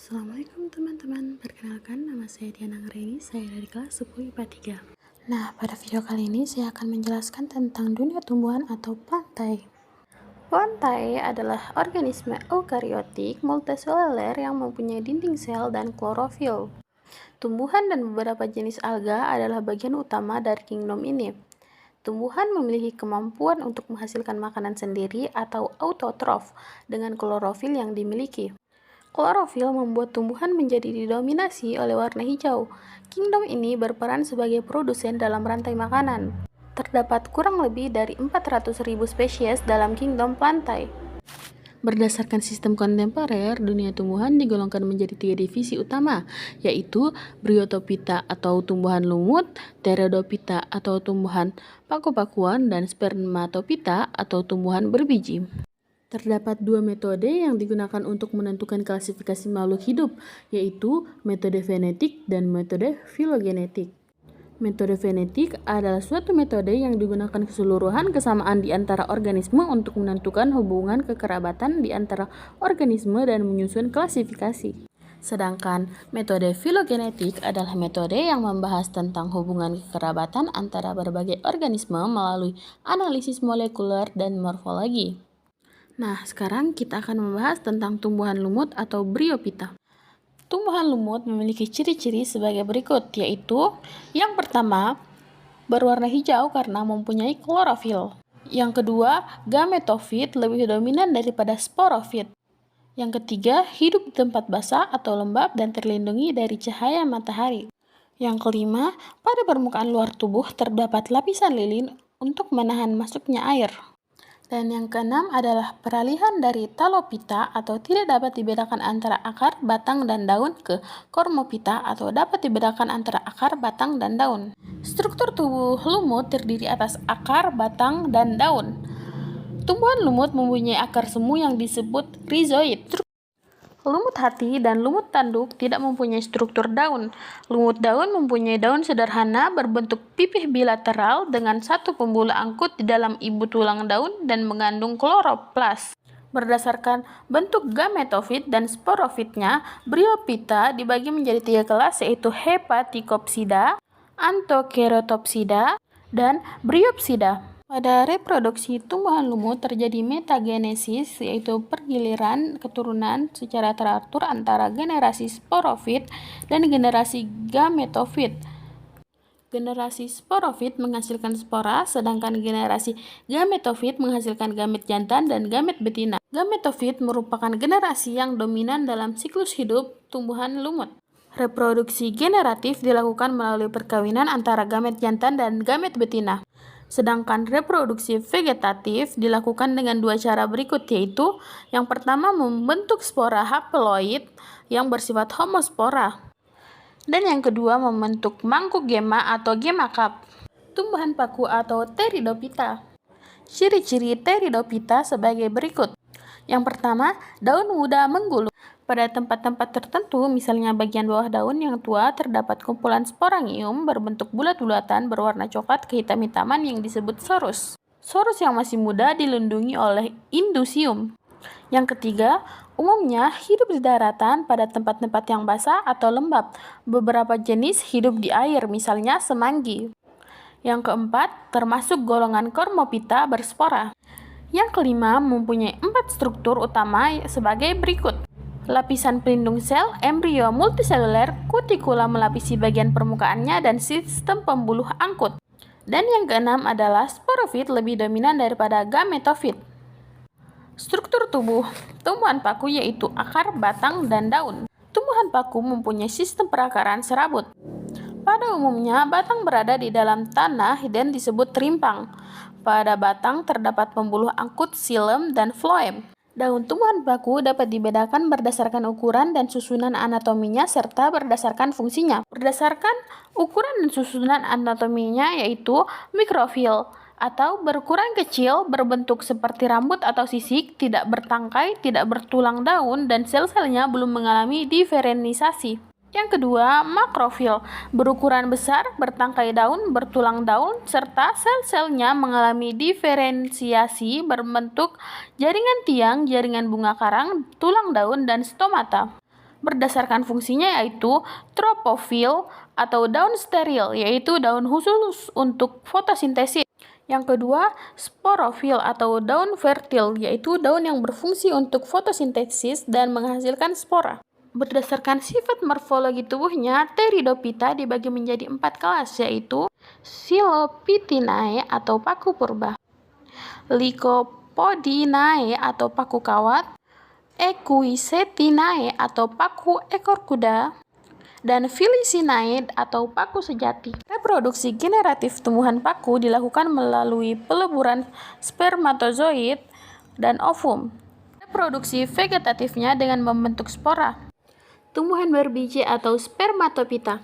Assalamualaikum teman-teman, perkenalkan nama saya Diana Ngereni, saya dari kelas 10 IPA 3. Nah, pada video kali ini saya akan menjelaskan tentang dunia tumbuhan atau plantae. Plantae adalah organisme eukariotik multiseluler yang mempunyai dinding sel dan klorofil. Tumbuhan dan beberapa jenis alga adalah bagian utama dari kingdom ini. Tumbuhan memiliki kemampuan untuk menghasilkan makanan sendiri atau autotrof dengan klorofil yang dimiliki. Klorofil membuat tumbuhan menjadi didominasi oleh warna hijau. Kingdom ini berperan sebagai produsen dalam rantai makanan. Terdapat kurang lebih dari 400.000 spesies dalam kingdom plantae. Berdasarkan sistem kontemporer, dunia tumbuhan digolongkan menjadi 3 divisi utama, yaitu Bryophyta atau tumbuhan lumut, Pteridophyta atau tumbuhan paku-pakuan, dan Spermatophyta atau tumbuhan berbiji. Terdapat 2 metode yang digunakan untuk menentukan klasifikasi makhluk hidup, yaitu metode fenetik dan metode filogenetik. Metode fenetik adalah suatu metode yang digunakan keseluruhan kesamaan di antara organisme untuk menentukan hubungan kekerabatan di antara organisme dan menyusun klasifikasi. Sedangkan metode filogenetik adalah metode yang membahas tentang hubungan kekerabatan antara berbagai organisme melalui analisis molekuler dan morfologi. Nah, sekarang kita akan membahas tentang tumbuhan lumut atau Bryophyta. Tumbuhan lumut memiliki ciri-ciri sebagai berikut, yaitu yang pertama, berwarna hijau karena mempunyai klorofil. Yang kedua, gametofit lebih dominan daripada sporofit. Yang ketiga, hidup di tempat basah atau lembab dan terlindungi dari cahaya matahari. Yang kelima, pada permukaan luar tubuh terdapat lapisan lilin untuk menahan masuknya air. Dan yang keenam adalah peralihan dari Talophyta atau tidak dapat dibedakan antara akar, batang, dan daun ke Cormophyta atau dapat dibedakan antara akar, batang, dan daun. Struktur tubuh lumut terdiri atas akar, batang, dan daun. Tumbuhan lumut mempunyai akar semu yang disebut rhizoid. Lumut hati dan lumut tanduk tidak mempunyai struktur daun. Lumut daun mempunyai daun sederhana berbentuk pipih bilateral dengan satu pembuluh angkut di dalam ibu tulang daun dan mengandung kloroplas. Berdasarkan bentuk gametofit dan sporofitnya, Bryophyta dibagi menjadi 3 kelas, yaitu Hepaticopsida, Anthokeratopsida, dan Bryopsida. Pada reproduksi tumbuhan lumut terjadi metagenesis, yaitu pergiliran keturunan secara teratur antara generasi sporofit dan generasi gametofit. Generasi sporofit menghasilkan spora, sedangkan generasi gametofit menghasilkan gamet jantan dan gamet betina. Gametofit merupakan generasi yang dominan dalam siklus hidup tumbuhan lumut. Reproduksi generatif dilakukan melalui perkawinan antara gamet jantan dan gamet betina. Sedangkan reproduksi vegetatif dilakukan dengan 2 cara berikut, yaitu yang pertama membentuk spora haploid yang bersifat homospora, dan yang kedua membentuk mangkuk gema atau gema cup. Tumbuhan paku atau Pteridophyta. Ciri-ciri Pteridophyta sebagai berikut. Yang pertama, daun muda menggulung. Pada tempat-tempat tertentu, misalnya bagian bawah daun yang tua, terdapat kumpulan sporangium berbentuk bulat-bulatan berwarna coklat kehitam-hitaman yang disebut sorus. Sorus yang masih muda dilindungi oleh indusium. Yang ketiga, umumnya hidup di daratan pada tempat-tempat yang basah atau lembab. Beberapa jenis hidup di air, misalnya semanggi. Yang keempat, termasuk golongan Cormophyta berspora. Yang kelima, mempunyai 4 struktur utama sebagai berikut. Lapisan pelindung sel, embrio multiseluler, kutikula melapisi bagian permukaannya, dan sistem pembuluh angkut. Dan yang keenam adalah sporofit lebih dominan daripada gametofit. Struktur tubuh tumbuhan paku yaitu akar, batang, dan daun. Tumbuhan paku mempunyai sistem perakaran serabut. Pada umumnya, batang berada di dalam tanah dan disebut rimpang. Pada batang terdapat pembuluh angkut, xilem, dan floem. Daun tumbuhan paku dapat dibedakan berdasarkan ukuran dan susunan anatominya serta berdasarkan fungsinya. Berdasarkan ukuran dan susunan anatominya yaitu mikrofil atau berukuran kecil, berbentuk seperti rambut atau sisik, tidak bertangkai, tidak bertulang daun, dan sel-selnya belum mengalami diferensiasi. Yang kedua, makrofil, berukuran besar, bertangkai daun, bertulang daun, serta sel-selnya mengalami diferensiasi berbentuk jaringan tiang, jaringan bunga karang, tulang daun, dan stomata. berdasarkan fungsinya, yaitu tropofil atau daun steril, yaitu daun khusus untuk fotosintesis. Yang kedua, sporofil atau daun fertil, yaitu daun yang berfungsi untuk fotosintesis dan menghasilkan spora. Berdasarkan sifat morfologi tubuhnya, Pteridophyta dibagi menjadi 4 kelas, yaitu Silophytinae atau paku purba, Lycopodinae atau paku kawat, Equisetinae atau paku ekor kuda, dan Felicinae atau paku sejati. Reproduksi generatif tumbuhan paku dilakukan melalui peleburan spermatozoid dan ovum. Reproduksi vegetatifnya dengan membentuk spora. Tumbuhan berbiji atau spermatopita.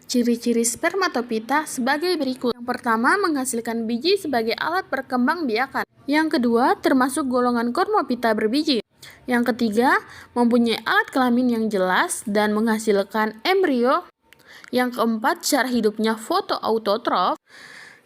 Ciri-ciri spermatopita sebagai berikut. Yang pertama, menghasilkan biji sebagai alat perkembangbiakan. Yang kedua, termasuk golongan Chormopita berbiji. Yang ketiga, mempunyai alat kelamin yang jelas dan menghasilkan embrio. Yang keempat, cara hidupnya fotoautotrof.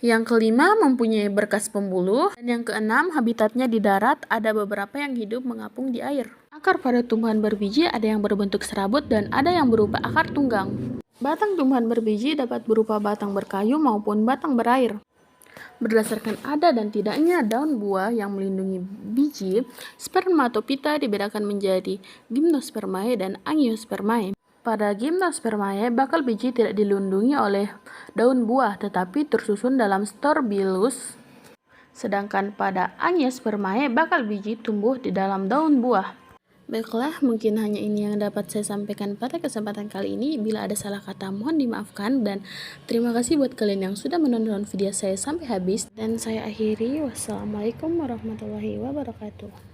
Yang kelima, mempunyai berkas pembuluh. Dan yang keenam, habitatnya di darat, ada beberapa yang hidup mengapung di air. Akar pada tumbuhan berbiji ada yang berbentuk serabut dan ada yang berupa akar tunggang. Batang tumbuhan berbiji dapat berupa batang berkayu maupun batang berair. Berdasarkan ada dan tidaknya daun buah yang melindungi biji, spermatopita dibedakan menjadi gymnospermae dan angiospermae. Pada gymnospermae, bakal biji tidak dilindungi oleh daun buah tetapi tersusun dalam storbillus. Sedangkan pada angiospermae, bakal biji tumbuh di dalam daun buah. Baiklah, mungkin hanya ini yang dapat saya sampaikan pada kesempatan kali ini. Bila ada salah kata mohon dimaafkan, dan terima kasih buat kalian yang sudah menonton video saya sampai habis. Dan saya akhiri, wassalamualaikum warahmatullahi wabarakatuh.